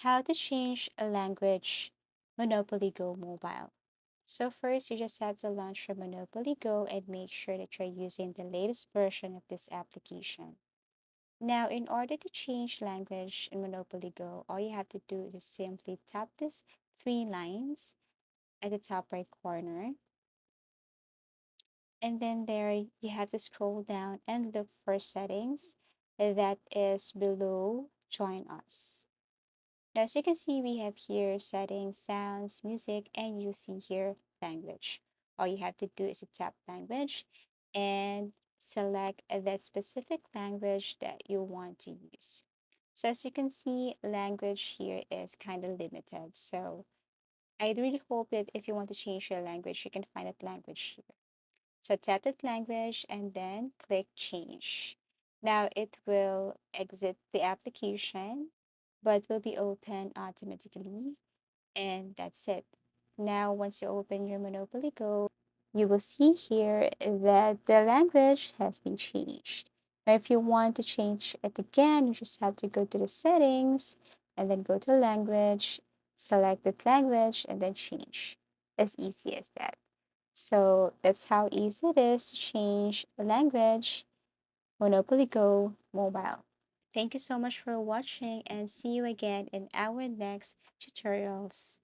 How to change a language Monopoly Go mobile. So first, you just have to launch your Monopoly Go and make sure that you're using the latest version of this application. Now, in order to change language in Monopoly Go, all you have to do is simply tap these three lines at the top right corner. And then there you have to scroll down and look for settings that is below Join Us. Now, as you can see, we have here settings, sounds, music, and you see here language. All you have to do is to tap language and select that specific language that you want to use. So as you can see, language here is kind of limited. So I really hope that if you want to change your language, you can find that language here. So tap that language and then click change. Now it will exit the application, but will be open automatically. And that's it. Now, once you open your Monopoly Go, you will see here that the language has been changed. Now, if you want to change it again, you just have to go to the settings and then go to language, select that language, and then change. As easy as that. So that's how easy it is to change a language Monopoly Go mobile. Thank you so much for watching and see you again in our next tutorials.